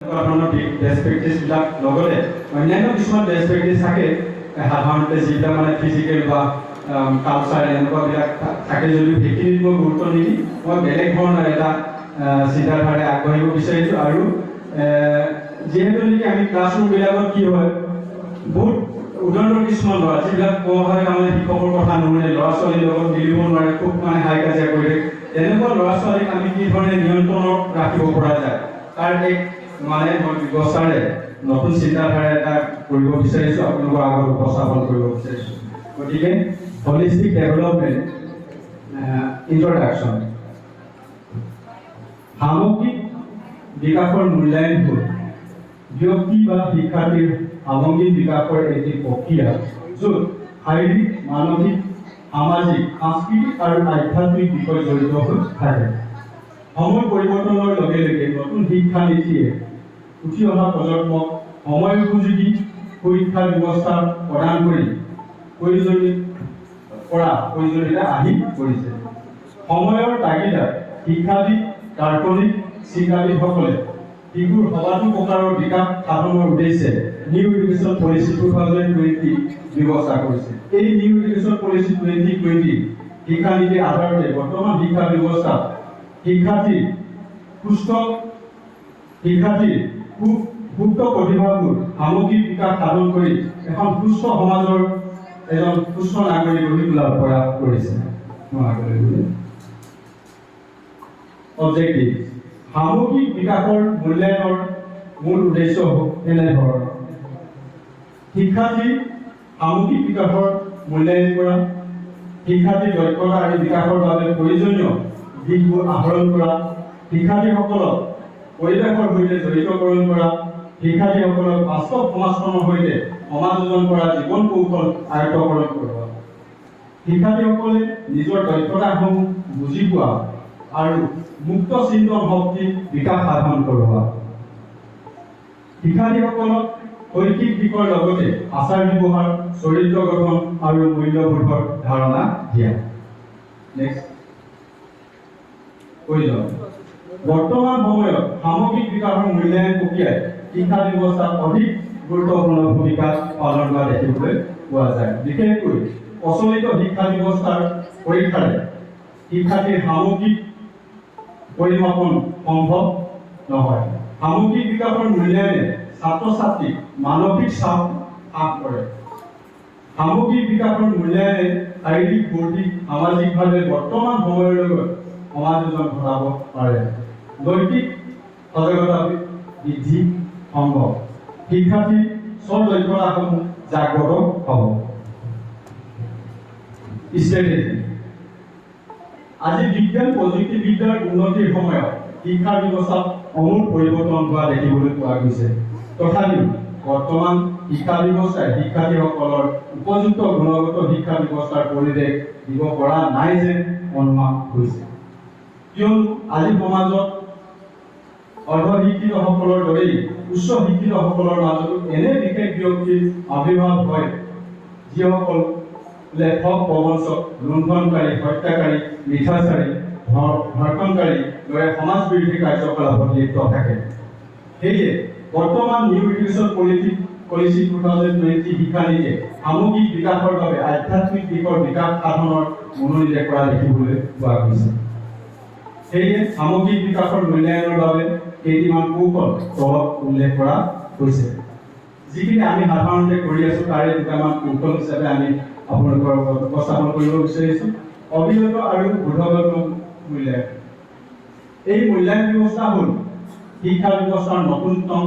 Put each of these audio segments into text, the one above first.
Best প্ৰেক্টিছবিলাক লগতে অন্যান্য কিছুমান বেষ্ট প্ৰেক্টিছ থাকে সাধাৰণতে যিবিলাক মানে ফিজিকেল বা কালচাৰ এনেকুৱাবিলাক থাকে যদিও সেইখিনিত মই গুৰুত্ব নিদি মই বেলেগ ধৰণৰ এটা চিন্তাধাৰাৰে আগবাঢ়িব বিচাৰিছোঁ। আৰু যিহেতু নেকি আমি ক্লাছৰুমবিলাকত কি হয় বহুত উদণ্ড কিছুমান ল'ৰা যিবিলাক কোৱা হয় তাৰমানে শিক্ষকৰ কথা নুশুনে, ল'ৰা ছোৱালীৰ লগত মিলিব নোৱাৰে, খুব মানে হাই কাজিয়া কৰি থাকে। তেনেকুৱা ল'ৰা ছোৱালীক আমি কি ধৰণে নিয়ন্ত্ৰণত ৰাখিব পৰা যায় তাৰ এক মানে মই ব্যৱস্থাৰে নতুন চিন্তাধাৰা এটা কৰিব বিচাৰিছোঁ, আপোনালোকৰ আগত উপস্থাপন কৰিব বিচাৰিছোঁ। গতিকে হলিষ্টিক ডেভেলপমেণ্ট ইন্ট্ৰডাকশ্যন। সামগ্ৰিক বিকাশৰ মূল্যায়ন হ'ল ব্যক্তি বা শিক্ষাৰ্থীৰ সামগ্ৰিক বিকাশৰ এটি প্ৰক্ৰিয়া য'ত শাৰীৰিক, মানসিক, সামাজিক, সাংস্কৃতিক আৰু আধ্যাত্মিক বিষয় জড়িত হৈ থাকে। সময় পৰিৱৰ্তনৰ লগে লগে নতুন শিক্ষা নীতিয়ে উঠি অহা প্ৰজন্মক সময় উপযোগী পৰীক্ষা ব্যৱস্থা প্ৰদান কৰি প্ৰয়োজনীয়তা আহি পৰিছে। সময়ৰ তাগিদাত শিক্ষাবিদ, দাৰ্শনিক, চিন্তাবিদসকলে শিশুৰ সবাতো প্ৰকাৰৰ বিকাশ সাধনৰ উদ্দেশ্যে নিউ এডুকেশ্যন পলিচি 2020 ব্যৱস্থা কৰিছে। এই নিউ এডুকেশ্যন পলিচি 2020 শিক্ষানীতিৰ আধাৰতে বৰ্তমান শিক্ষা ব্যৱস্থাত শিক্ষাৰ্থীৰ সুপ্ত প্ৰতিভাবোৰ সামগ্ৰিক বিকাশ সাধন কৰি এখন সুস্থ সমাজৰ এজন সুস্থ নাগৰিক গঢ়ি তোলাৰ প্ৰয়াস কৰিছে। অবজেক্টিভ সামগ্ৰিক বিকাশৰ মূল্যায়নৰ মূল উদ্দেশ্য এনেধৰণৰ: শিক্ষাৰ্থীৰ সামগ্ৰিক বিকাশৰ মূল্যায়ন কৰা, শিক্ষাৰ্থীৰ দক্ষতা আৰু বিকাশৰ বাবে প্ৰয়োজনীয় দিশবোৰ আহৰণ কৰা, শিক্ষাৰ্থীসকলক পৰিৱেশৰ সৈতে জড়িতকৰণ কৰা, শিক্ষাৰ্থীসকলক বাস্তৱ সমাজখনৰ সৈতে সমাযোজন কৰা জীৱন কৌশল আয়ত্তকৰণ কৰোৱা, শিক্ষাৰ্থীসকলে নিজৰ দক্ষতাসমূহ বুজি পোৱা আৰু মুক্ত চিন্তন শক্তি বিকাশ সাধন কৰোৱা, শিক্ষাৰ্থীসকলক শৈক্ষিক দিশৰ লগতে আচাৰ ব্যৱহাৰ, চৰিত্ৰ গঠন আৰু মূল্যবোধৰ ধাৰণা দিয়া। বৰ্তমান সময়ত সামগ্ৰিক বিকাশৰ মূল্যায়ন প্ৰক্ৰিয়াই শিক্ষা ব্যৱস্থাত অধিক গুৰুত্বপূৰ্ণ ভূমিকা পালন কৰা দেখিবলৈ পোৱা যায়। বিশেষকৈ প্ৰচলিত শিক্ষা ব্যৱস্থাৰ পৰীক্ষাৰে শিক্ষাৰ্থীৰ সামগ্ৰিক পৰিমাপন সম্ভৱ নহয়। সামগ্ৰিক বিকাশৰ মূল্যায়নে ছাত্ৰ ছাত্ৰীক মানসিক চাপ হ্ৰাস কৰে। সামগ্ৰিক বিকাশৰ মূল্যায়নে শাৰীৰিক, বৌদ্ধিক, সামাজিকভাৱে বৰ্তমান সময়ৰ লগত সমাযোজন ঘটাব পাৰে। নৈতিক সজাগতা বৃদ্ধি সম্ভৱ। শিক্ষাৰ্থীৰ স্বদক্ষতাসমূহ জাগ্ৰত হ'ব। ষ্ট্ৰেটেজি আজি বিজ্ঞান প্ৰযুক্তিবিদ্যাৰ উন্নতিৰ সময়ত শিক্ষা ব্যৱস্থাত আমূল পৰিৱৰ্তন হোৱা দেখিবলৈ পোৱা গৈছে। তথাপিও বৰ্তমান শিক্ষা ব্যৱস্থাই শিক্ষাৰ্থীসকলৰ উপযুক্ত গুণগত শিক্ষা ব্যৱস্থাৰ পৰিৱেশ দিব পৰা নাই যেন অনুমান হৈছে। কিয়নো আজি সমাজত অৰ্ধশিক্ষিতসকলৰ দৰেই উচ্চ শিক্ষিতসকলৰ মাজতো এনে বিশেষ ব্যক্তিৰ আৱিৰ্ভাৱ হয় যিসকল লেখক, প্ৰবঞ্চক, লুণ্ঠনকাৰী, হত্যাকাৰী, মিঠাচাৰী, ধৰ্ষণকাৰী দৰে সমাজ বিৰোধী কাৰ্যকলাপত লিপ্ত থাকে। সেয়ে বৰ্তমান নিউ এডুকেশ্যন পলিচি 2020 শিক্ষানীতিয়ে সামগ্ৰিক বিকাশৰ বাবে আধ্যাত্মিক দিশৰ বিকাশ সাধনৰ মনোনিৱেশ কৰা দেখিবলৈ পোৱা গৈছে। সেয়ে সামগ্ৰিক বিকাশৰ মূল্যায়নৰ বাবে কেইটিমান কৌশল তলত উল্লেখ কৰা হৈছে। যিখিনি আমি সাধাৰণতে কৰি আছো তাৰে দুটামান কৌশল হিচাপে আমি আপোনালোকৰ উপস্থাপন কৰিব বিচাৰিছোঁ। অবিৰত আৰু বোধগম্য মূল্যায়ন। এই মূল্যায়ন ব্যৱস্থা হ'ল শিক্ষা ব্যৱস্থাৰ নতুনতম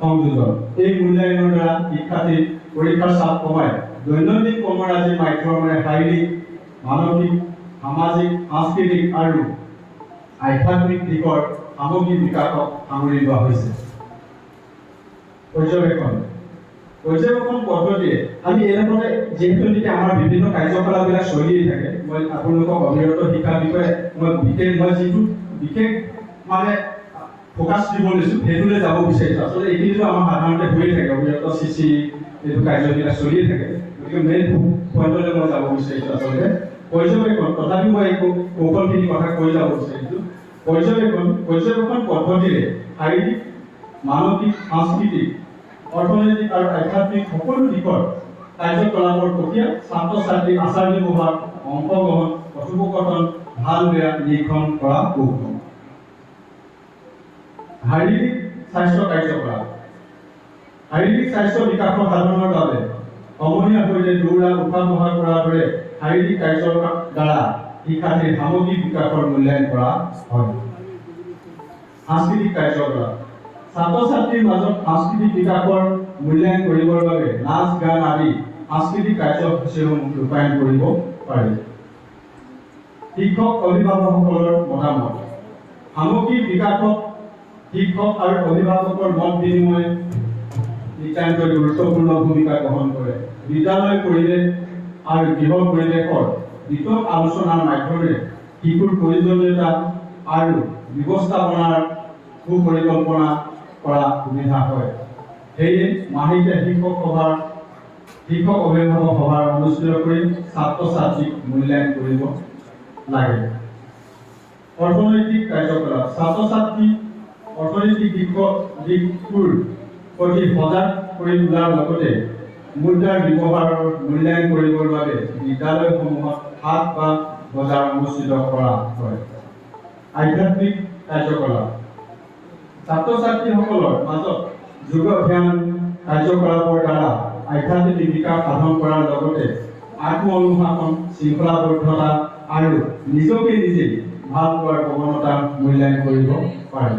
সংযোজন। এই মূল্যায়নৰ দ্বাৰা শিক্ষাৰ্থীৰ পৰীক্ষাৰ চাপ কমাই দৈনন্দিন কৰ্মৰাজিৰ মাধ্যমেৰে শাৰীৰিক, মানসিক, সামাজিক, সাংস্কৃতিক আৰু আধ্যাত্মিক দিশৰ সামগ্ৰিক বিকাশক সামৰি লোৱা হৈছে। পৰ্যবেক্ষণ পদ্ধতিয়ে আমি এনেদৰে যিহেতু নেকি আমাৰ বিভিন্ন কাৰ্যকলাপবিলাক চলিয়ে থাকে, মই আপোনালোকক অবিৰত শিক্ষাৰ বিষয়ে মই যিটো বিশেষ মানে ফ'কাছ দিব লৈছোঁ সেইটোলৈ যাব বিচাৰিছোঁ। আচলতে এইখিনিতো আমাৰ সাধাৰণতে হৈয়ে থাকে, অবিৰত চিচি এইটো কাৰ্যবিলাক চলিয়ে থাকে। গতিকে মেইন পইণ্টলৈ মই যাব বিচাৰিছোঁ আচলতে পৰ্যবেক্ষণ। তথাপিও মই এই কৌশলখিনি কথা কৈ যাব বিচাৰিছোঁ। পৰ্যবেক্ষণ পদ্ধতিৰে শাৰীৰিক মানসিক, সাংস্কৃতিক, অৰ্থনৈতিক আৰু আধ্যাত্মিক সকলো দিশৰ কাৰ্যকলাপৰ প্ৰক্ৰিয়া ছাত্ৰ-ছাত্ৰীৰ আচাৰ ব্যৱহাৰ, অংশগ্ৰহণ, কথোপকথন, ভাল বেয়া নিৰীক্ষণ কৰা কৌশল। শাৰীৰিক স্বাস্থ্য কাৰ্যকলাপ। শাৰীৰিক স্বাস্থ্য বিকাশৰ সাধনৰ বাবে সমনীয়াৰ সৈতে দৌৰা, উঠা বহা কৰাৰ দৰে শাৰীৰিক কাৰ্যৰ দ্বাৰা শিক্ষাৰ্থীৰ সামগ্ৰিক বিকাশৰ মূল্যায়ন কৰা হয়। সাংস্কৃতিক কাৰ্যকলাপ। ছাত্ৰ-ছাত্ৰীৰ মাজত সাংস্কৃতিক বিকাশৰ মূল্যায়ন কৰিবৰ বাবে নাচ, গান আদি সাংস্কৃতিক কাৰ্যসূচীসমূহ ৰূপায়ণ কৰিব পাৰি। শিক্ষক, অভিভাৱকসকলৰ মতামত। সামগ্ৰিক বিকাশত শিক্ষক আৰু অভিভাৱকৰ মত বিনিময় নিতান্তই গুৰুত্বপূৰ্ণ ভূমিকা গ্ৰহণ কৰে। বিদ্যালয় পৰিৱেশ আৰু গৃহ পৰিৱেশৰ বিতং আলোচনাৰ মাধ্যমেৰে শিশুৰ প্ৰয়োজনীয়তা আৰু ব্যৱস্থাপনাৰ সুপৰিকল্পনা কৰা সুবিধা হয়। সেয়ে মাহেকীয়া শিক্ষক অভিভাৱক সভাৰ অনুষ্ঠিত কৰি ছাত্ৰ-ছাত্ৰীক মূল্যায়ন কৰিব লাগে। অৰ্থনৈতিক কাৰ্যকলাপ। ছাত্ৰ-ছাত্ৰী অৰ্থনৈতিক দিশটোৰ প্ৰতি সজাগ কৰি তোলাৰ লগতে মুদ্ৰাৰ ব্যৱহাৰৰ মূল্যায়ন কৰিবৰ বাবে বিদ্যালয়সমূহত হাট বা বজাৰ অনুষ্ঠিত কৰা হয়। আধ্যাত্মিক কাৰ্যকলাপ। ছাত্ৰ-ছাত্ৰীসকলৰ মাজত যোগ ধ্যান কাৰ্যকলাপৰ দ্বাৰা আধ্যাত্মিক বিকাশ সাধন কৰাৰ লগতে আত্ম-অনুশাসন, শৃংখলাবদ্ধতা আৰু নিজকে নিজে ভাল পোৱাৰ প্ৰৱণতা মূল্যায়ন কৰিব পাৰি।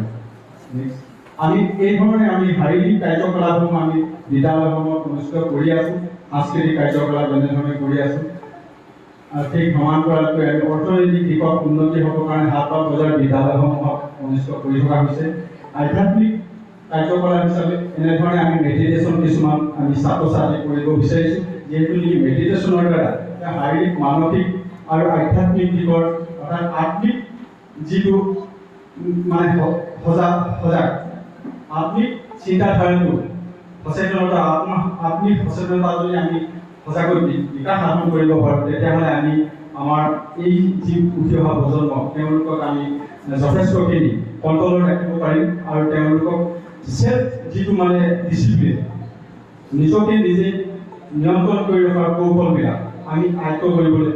আমি এই ধৰণে শাৰীৰিক কাৰ্যকলাপসমূহ আমি বিদ্যালয়সমূহত অনুষ্ঠিত কৰি আছোঁ। সাংস্কৃতিক কাৰ্যকলাপ যেনেধৰণে কৰি আছোঁ, ঠিক সমান্তৰালকৈ আমি অৰ্থনৈতিক দিশত উন্নতি হ'বৰ কাৰণে হাট বা বজাৰ বিদ্যালয়সমূহত অনুষ্ঠিত কৰি থকা হৈছে। আধ্যাত্মিক কাৰ্যকলাপ হিচাপে এনেধৰণে আমি মেডিটেশ্যন কিছুমান আমি ছাত্ৰ-ছাত্ৰীক কৰিব বিচাৰিছোঁ, যিহেতু নেকি মেডিটেশ্যনৰ দ্বাৰা শাৰীৰিক, মানসিক আৰু আধ্যাত্মিক দিশৰ অৰ্থাৎ আত্মিক যিটো সজাগ আত্মিক চিন্তাধাৰাটো সচেতনতা, আত্মিক সচেতনতা যদি আমি সঁচাকৈ বিকাশ সাধন কৰিব পাৰোঁ, তেতিয়াহ'লে আমি আমাৰ এই যি উঠি অহা প্ৰজন্ম তেওঁলোকক আমি যথেষ্টখিনি কণ্ট্ৰলত ৰাখিব পাৰিম আৰু তেওঁলোকক চেল্ফ যিটো ডিচিপ্লিন, নিজকে নিজে নিয়ন্ত্ৰণ কৰি ৰখাৰ কৌশলবিলাক আমি আয়ত্ব কৰিবলৈ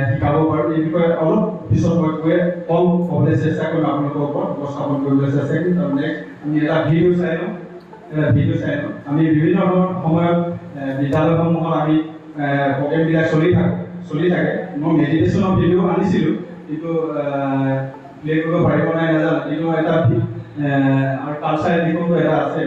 শিকাব পাৰোঁ। এই বিষয়ে অলপ পিছত মই কম ক'বলৈ চেষ্টা কৰিম, আপোনালোকৰ ওপৰত উপস্থাপন কৰিবলৈ চেষ্টা কৰিম। তাৰ নেক্সট আমি এটা ভিডিঅ' চাই লওঁ। আমি বিভিন্ন সময়ত বিদ্যালয়সমূহত আমি প্ৰগ্ৰেমবিলাক চলি থাকে। মই মেডিটেশ্যনৰ ভিডিঅ' আনিছিলোঁ, কিন্তু প্লে কৰিব পাৰিব নাই নাজানো, কিন্তু এটা আৰু কালচাৰেল দিশতো এটা আছে।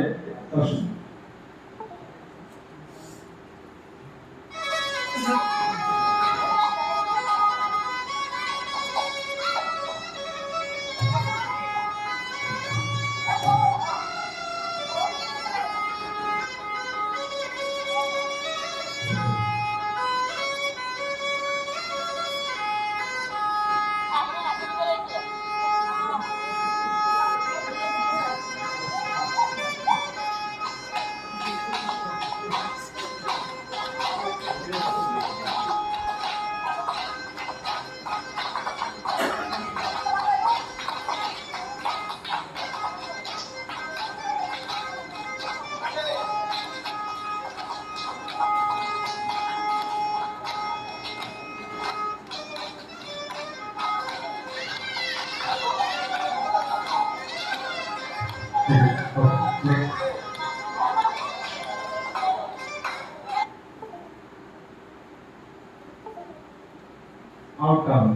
Outcome.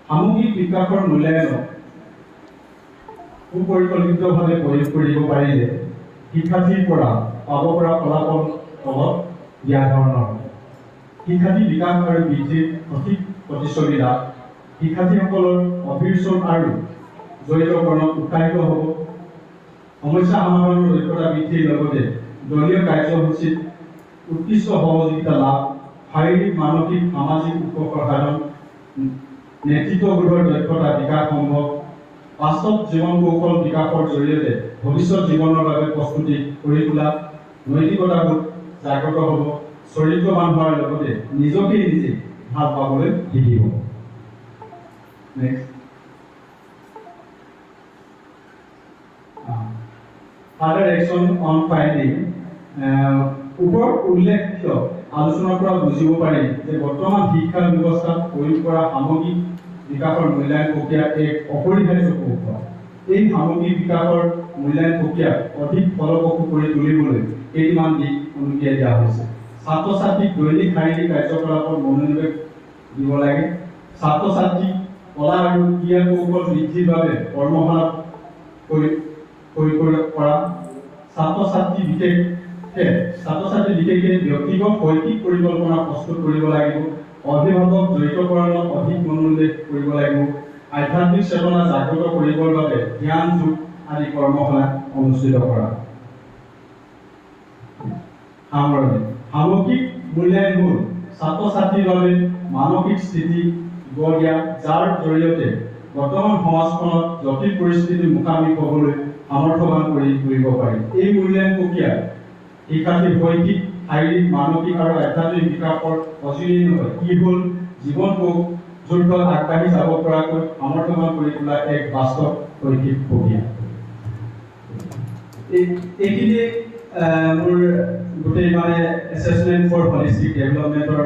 সামগ্ৰিক বিকাশৰ মূল্যায়নত সুপৰিকল্পিতভাৱে প্ৰয়োগ কৰিব পাৰিলে শিক্ষাৰ্থীৰ পৰা পাব পৰা ফলাফল তলত দিয়া ধৰণৰ। শিক্ষাৰ্থী বিকাশ আৰু বৃদ্ধিৰ সঠিক প্ৰতিযোগিতা শিক্ষাৰ্থীসকলৰ অভিৰুচন আৰু জড়িতকৰণত উৎসাহিত হ'ব। সমস্যা সমাধানৰ দক্ষতা বৃদ্ধিৰ লগতে দলীয় কাৰ্যসূচীত উৎকৃষ্ট সহযোগিতা লাভ, শাৰীৰিক, মানসিক, সামাজিক উপসাধন, নেতৃত্ববোধৰ দক্ষতা বিকাশ সম্ভৱ। বাস্তৱ জীৱন কৌশল বিকাশৰ জৰিয়তে ভৱিষ্যত জীৱনৰ বাবে প্ৰস্তুতি কৰি তোলা, নৈতিকতাবোধ জাগ্ৰত হ'ব, চৰিত্ৰবান হোৱাৰ লগতে নিজকে নিজে ভাল পাবলৈ শিকিব। ফাৰ্ডাৰ একশ্যন অন ফাইলিং ওপৰত উল্লেখিত আলোচনাৰ পৰা বুজিব পাৰি যে বৰ্তমান শিক্ষা ব্যৱস্থাত প্ৰয়োগ কৰা সামগ্ৰিক বিকাশৰ মূল্যায়ন প্ৰক্ৰিয়া এক অপৰিহাৰ্য কৌশল। এই সামগ্ৰিক বিকাশৰ মূল্যায়ন প্ৰক্ৰিয়া অধিক ফলপ্ৰসূ কৰি তুলিবলৈ কেইটামান দিশ অনুজ্ঞা দিয়া হৈছে। ছাত্ৰ ছাত্ৰীক দৈনিক শাৰীৰিক কাৰ্যকলাপত মনোনিৱেশ দিব লাগে। ছাত্ৰ ছাত্ৰীক কলা আৰু ক্ৰীড়া কৌশল বৃদ্ধিৰ বাবে কৰ্মশালা কৰা। ছাত্ৰ ছাত্ৰী বিশেষকে ব্যক্তিগত শৈক্ষিক পৰিকল্পনা প্ৰস্তুত কৰিব লাগিব। অভিভাৱক জড়িতকৰণত অধিক মনোনিৱেশ কৰিব লাগিব। আধ্যাত্মিক চেতনা জাগ্ৰত কৰিবৰ বাবে জ্ঞান যোগ আদি কৰ্মশালা অনুষ্ঠিত কৰা। সামৰণি সামগ্ৰিক মূল্যায়ন হ'ল ছাত্ৰ ছাত্ৰীৰ বাবে মানসিক স্থিতি গঢ় দিয়া, যাৰ জৰিয়তে বৰ্তমান সমাজখনত জটিল পৰিস্থিতিৰ মুখামুখি হ'বলৈ সামৰ্থ্যৱান কৰি তুলিব পাৰি। এই মূল্যায়ন প্ৰক্ৰিয়া শিক্ষাৰ্থীৰ শৈক্ষিক, শাৰীৰিক, মানসিক আৰু আধ্যাত্মিক বিকাশৰ অচিৰেই নহয়, ই হ'ল জীৱন যুদ্ধত আগবাঢ়ি যাব পৰাকৈ সামৰ্থ্যৱান কৰি তোলা এক বাস্তৱ শৈক্ষিক প্ৰক্ৰিয়া। এইখিনি মোৰ গোটেই মানে এছেছমেণ্ট ফৰ হলিষ্টিক ডেভেলপমেণ্টৰ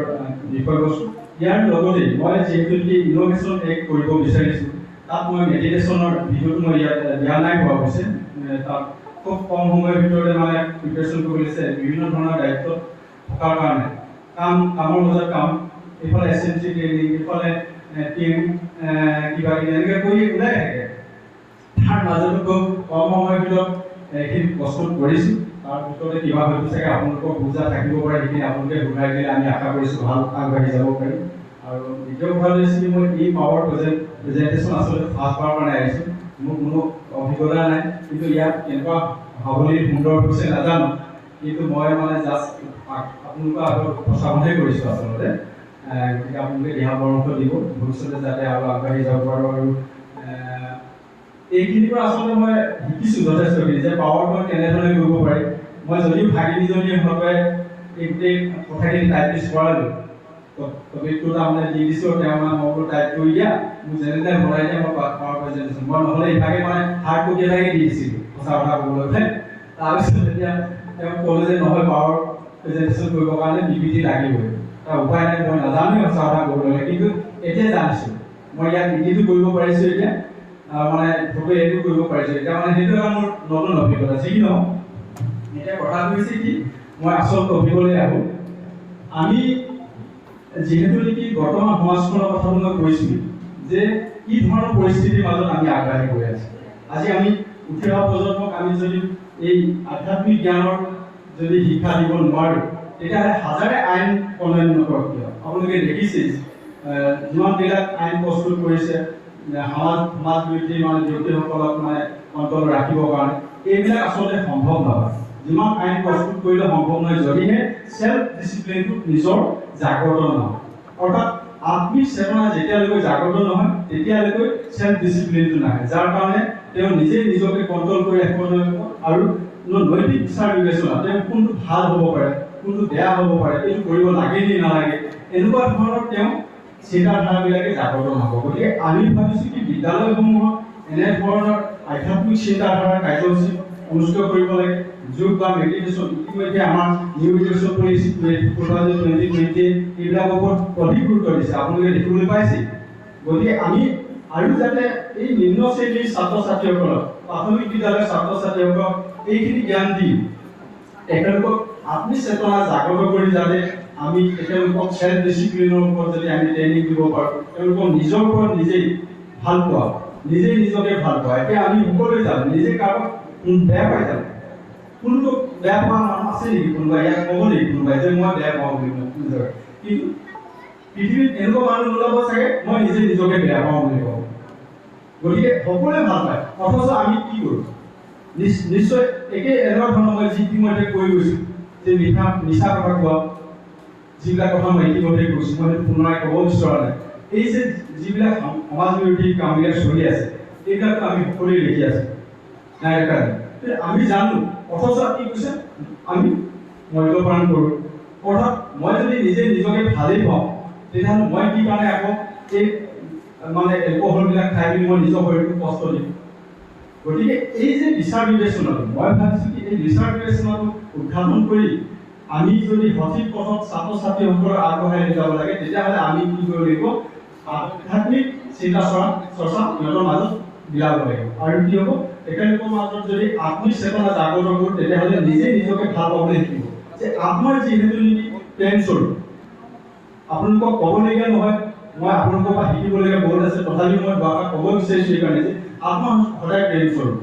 বিষয়বস্তু। ইয়াৰ লগতে মই যিহেতু ইন'ভেশ্যন এক কৰিব বিচাৰিছোঁ, তাত মই মেডিটেশ্যনৰ ভিডিঅ'টো মই ইয়াত দিয়া নাই হোৱা হৈছে। তাত খুব কম সময়ৰ ভিতৰতে মানে প্ৰিপেৰেশ্যন কৰি লৈছে, বিভিন্ন ধৰণৰ দায়িত্ব থকাৰ কাৰণে কামৰ মাজত কাম, এইফালে SMC ট্ৰেইনিং, এইফালে টিম কিবা কিবি এনেকৈ কৰি ওলাই থাকে। তাৰ মাজতো খুব কম সময়ৰ ভিতৰত এইখিনি প্ৰস্তুত কৰিছোঁ। তাৰ ভিতৰতে কিবা হয়তো চাগে আপোনালোকৰ বুজা থাকিব পাৰে, সেইখিনি আপোনালোকে ঘূৰাই দিলে আমি আশা কৰিছোঁ ভাল আগবাঢ়ি যাব পাৰিম। আৰু দ্বিতীয় কথা হৈছে মই এই পাৱাৰ প্ৰেজেণ্টেশ্যন আচলতে ফাৰ্ষ্ট বাৰৰ কাৰণে আহিছোঁ। মোৰ কোনো অভিজ্ঞতা নাই, কিন্তু ইয়াত কেনেকুৱা ভাৱনি সুন্দৰ হৈছে নাজানো, কিন্তু মই মানে জাষ্ট আপোনালোকৰ আগত প্ৰস্তাৱনহে কৰিছোঁ আচলতে। গতিকে আপোনালোকে দিহা পৰামৰ্শ দিব ভৱিষ্যতে যাতে আৰু আগবাঢ়ি যাব পাৰোঁ। আৰু এইখিনিৰ পৰা আচলতে মই শিকিছোঁ যথেষ্টখিনি যে পাৱাৰ পইণ্ট কেনেধৰণে কৰিব পাৰি। মই যদিও ভাগিনীজনীয়ে এই গোটেই কথাখিনি টাইপিষ্ট কৰালোঁ, টপিকটো তাৰমানে দি দিছোঁ, তেওঁ মানে মই বোলো টাইপ কৰি দিয়া, মোক যেনে তেনে বনাই দিয়া, মই পাৱাৰ প্ৰেজেণ্টেশ্যন মই নহ'লে ইভাগে মানে হাৰ্ড কপি এটাকে দি দিছিলোঁ সঁচা কথা ক'বলৈ হ'লে। তাৰপিছত যেতিয়া তেওঁ ক'লে যে নহয় পাৱাৰ প্ৰেজেণ্টেশ্যন কৰিবৰ কাৰণে PPT লাগিবই, তাৰ উপায় নাই, মই নাজানোৱেই সঁচা কথা ক'বলৈ হ'লে, কিন্তু এতিয়া জানিছোঁ। মই ইয়াত PPT কৰিব পাৰিছোঁ, এতিয়া মানে ফটো এডিট কৰিব পাৰিছোঁ, এতিয়া মানে সেইটো এটা মোৰ নতুন অভিজ্ঞতা। যি কি নহওক, এতিয়া কথাটো হৈছে কি, মই আচল টপিকলৈ আহোঁ। আমি যিহেতু নেকি বৰ্তমান সমাজখনৰ কথাটো মই কৈছোঁ যে কি ধৰণৰ পৰিস্থিতিৰ মাজত আমি আগবাঢ়ি গৈ আছোঁ। আজি আমি উঠি অহা প্ৰজন্মক আমি যদি এই আধ্যাত্মিক জ্ঞানৰ যদি শিক্ষা দিব নোৱাৰোঁ, তেতিয়াহ'লে হাজাৰে আইন প্ৰণয়ন নকৰক কিয়। আপোনালোকে দেখিছেই যিমানবিলাক আইন প্ৰস্তুত কৰিছে সমাজ বিৰোধী মানে ব্যক্তিসকলক মানে কণ্ট্ৰল ৰাখিবৰ কাৰণে, এইবিলাক আচলতে সম্ভৱ নহয়। যিমান আইন প্ৰস্তুত কৰিলে সম্ভৱ নহয় যদিহে চেল্ফ ডিচিপ্লিনটো নিজৰ জাগ্ৰত নহয়। অৰ্থাৎ আত্মিক চেতনা যেতিয়ালৈকে জাগ্ৰত নহয় তেতিয়ালৈকে চেল্ফ ডিচিপ্লিনটো নাহে, যাৰ কাৰণে তেওঁ নিজে নিজকে কণ্ট্ৰল কৰি ৰাখিব লাগিব। আৰু নৈতিক বিচাৰ বিবেচনা, তেওঁ কোনটো ভাল হ'ব পাৰে, কোনটো বেয়া হ'ব পাৰে, এইটো কৰিব লাগে নে নালাগে, এনেকুৱা ধৰণৰ তেওঁ চিন্তাধাৰাবিলাকে জাগ্ৰত নহ'ব। গতিকে আমি ভাবিছোঁ কি বিদ্যালয়সমূহত এনে ধৰণৰ আধ্যাত্মিক চিন্তাধাৰাৰ কাৰ্যসূচী অনুষ্ঠিত কৰিব লাগে। যোগ বা মেডিটেশ্যন ইতিমধ্যে আমাৰ নিউ এডুকেশ্যন পলিচি 2020 এইবিলাকৰ ওপৰত অধিক গুৰুত্ব দিছে, আপোনালোকে দেখিবলৈ পাইছে। গতিকে আমি আৰু যাতে এই নিম্ন শ্ৰেণীৰ ছাত্ৰ ছাত্ৰীসকলক, প্ৰাথমিক বিদ্যালয়ৰ ছাত্ৰ ছাত্ৰীসকলক এইখিনি জ্ঞান দি তেখেতলোকক আত্মিক চেতনা জাগ্ৰত কৰি যাতে আমি তেখেতলোকক চেল্ফ ডিচিপ্লিনৰ ওপৰত যদি আমি ট্ৰেইনিং দিব পাৰোঁ, তেওঁলোকক নিজৰ ওপৰত নিজেই ভাল পোৱা, নিজেই নিজকে ভাল পোৱা। এতিয়া আমি সকলোৱে জানো নিজে কাৰোবাক বেয়া পাই যাম, কোনটো বেয়া পোৱা মানুহ আছে নেকি কোনোবাই, ইয়াক ক'ব নেকি কোনোবাই যে মই বেয়া পাওঁ বুলি নিজৰ। কিন্তু পৃথিৱীত এনেকুৱা মানুহ নোলাব চাগে মই নিজে নিজকে বেয়া পাওঁ বুলি কওঁ। গতিকে সকলোৱে ভাল পায়, অথচ আমি কি কৰোঁ নিশ্চয় একে এনেকুৱা ধৰণৰ মই ইতিমধ্যে কৈ গৈছোঁ যে নিচা কথা কোৱা, যিবিলাক কথা মই ইতিমধ্যে কৈছোঁ, মই সেইটো পুনৰাই ক'ব বিচৰা নাই। এই যে যিবিলাক সমাজ বিৰোধী কামবিলাক চলি আছে, এইবিলাকতো আমি সকলোৱে দেখি আছোঁ নাই দেখা নাই, আমি জানো, অথচ কি কৈছে আমি মদ্যপান কৰোঁ। অৰ্থাৎ মই যদি নিজে নিজকে ভালেই পাওঁ, তেতিয়াহ'লে মই কি কাৰণে আকৌ এই মানে এলকহলবিলাক খাই পিনি মই নিজৰ শৰীৰটোক কষ্ট দিম। গতিকে এই যে বিচাৰ বিবেচনাটো মই ভাবিছোঁ কি এই বিচাৰ বিবেচনাটো উদ্ঘাটন কৰি আমি যদি সঠিক পথত ছাত্ৰ ছাত্ৰীসকলক আগবঢ়াই লৈ যাব লাগে তেতিয়াহ'লে আমি কি কৰিব লাগিব আধ্যাত্মিক চিন্তা চৰ্চা সিহঁতৰ মাজত বিলাব লাগিব আৰু কি হ'ব তেখেতলোকৰ মাজত যদি আত্মিক চেতনা জাগ্ৰত কৰোঁ তেতিয়াহ'লে নিজে নিজকে ভাল পাবলৈ শিকিব যে আত্মাৰ যিহেতু প্ৰেম স্বৰূপ আপোনালোকক ক'বলগীয়া নহয় মই আপোনালোকৰ পৰা শিকিবলগীয়া বহুত আছে তথাপিও মই দুআষাৰ ক'ব বিচাৰিছোঁ এইকাৰণে যে আত্মা সদায় প্ৰেম স্বৰূপ